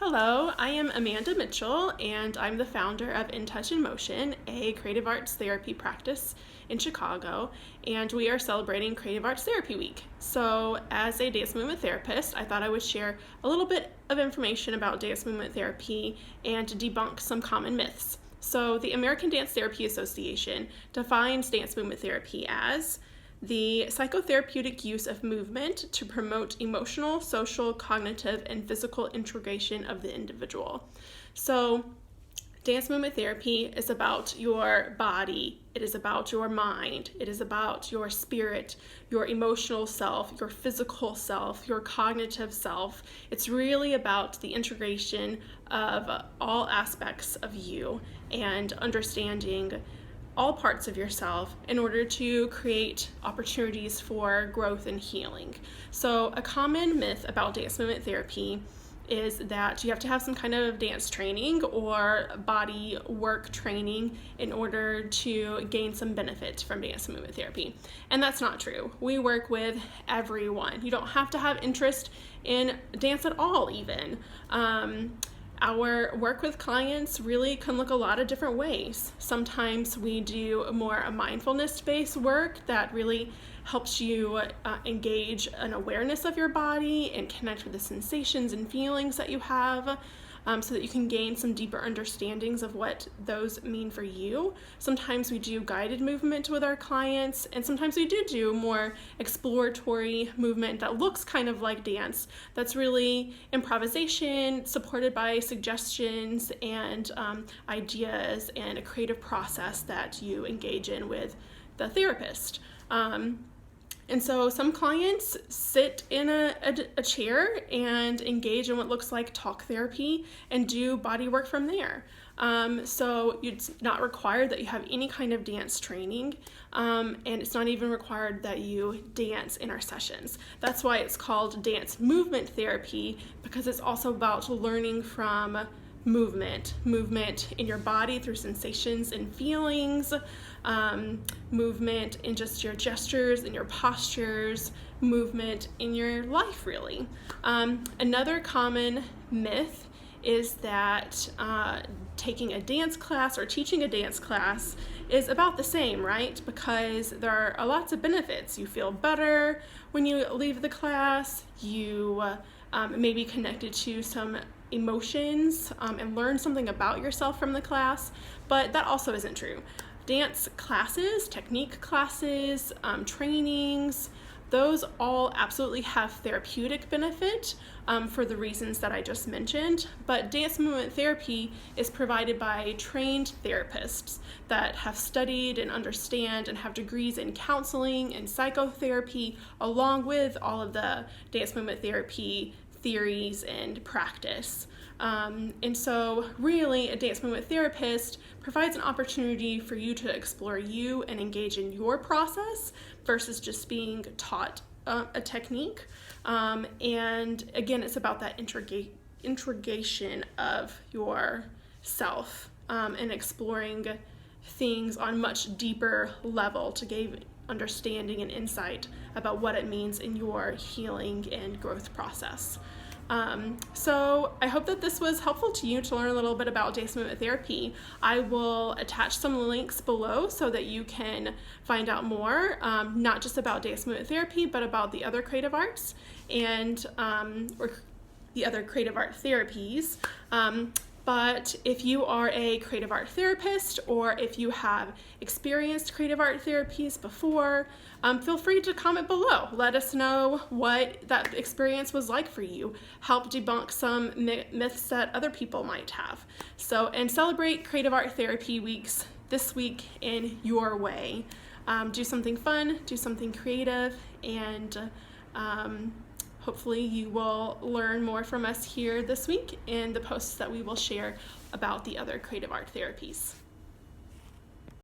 Hello, I am Amanda Mitchell, and I'm the founder of In Touch in Motion, a creative arts therapy practice in Chicago, and we are celebrating Creative Arts Therapy Week. So, as a dance movement therapist, I thought I would share a little bit of information about dance movement therapy and debunk some common myths. So, the American Dance Therapy Association defines dance movement therapy as the psychotherapeutic use of movement to promote emotional, social, cognitive, and physical integration of the individual. So, dance movement therapy is about your body, it is about your mind, it is about your spirit, your emotional self, your physical self, your cognitive self. It's really about the integration of all aspects of you and understanding all parts of yourself in order to create opportunities for growth and healing. So a common myth about dance movement therapy is that you have to have some kind of dance training or body work training in order to gain some benefit from dance movement therapy. And that's not true. We work with everyone. You don't have to have interest in dance at all even. Our work with clients really can look a lot of different ways. Sometimes we do more a mindfulness-based work that really helps you engage an awareness of your body and connect with the sensations and feelings that you have, so that you can gain some deeper understandings of what those mean for you. Sometimes we do guided movement with our clients, and sometimes we do more exploratory movement that looks kind of like dance. That's really improvisation supported by suggestions and ideas and a creative process that you engage in with the therapist. And so some clients sit in a chair and engage in what looks like talk therapy and do body work from there. So it's not required that you have any kind of dance training, and it's not even required that you dance in our sessions. That's why it's called dance movement therapy, because it's also about learning from movement in your body through sensations and feelings, movement in just your gestures and your postures, movement in your life really. Another common myth is that taking a dance class or teaching a dance class is about the same, right? Because there are lots of benefits. You feel better when you leave the class, you may be connected to some emotions and learn something about yourself from the class, but that also isn't true. Dance classes, technique classes, trainings, those all absolutely have therapeutic benefit for the reasons that I just mentioned, but dance movement therapy is provided by trained therapists that have studied and understand and have degrees in counseling and psychotherapy, along with all of the dance movement therapy theories and practice. And so really a dance movement therapist provides an opportunity for you to explore you and engage in your process versus just being taught a technique. And again, it's about that integration of yourself and exploring things on much deeper level to gain understanding and insight about what it means in your healing and growth process. So I hope that this was helpful to you to learn a little bit about dance movement therapy. I will attach some links below so that you can find out more, not just about dance movement therapy, but about the other creative arts and or the other creative art therapies. But if you are a creative art therapist or if you have experienced creative art therapies before, feel free to comment below. Let us know what that experience was like for you. Help debunk some myths that other people might have. So, and celebrate Creative Art Therapy Weeks this week in your way. Do something fun, do something creative, and hopefully you will learn more from us here this week in the posts that we will share about the other creative art therapies.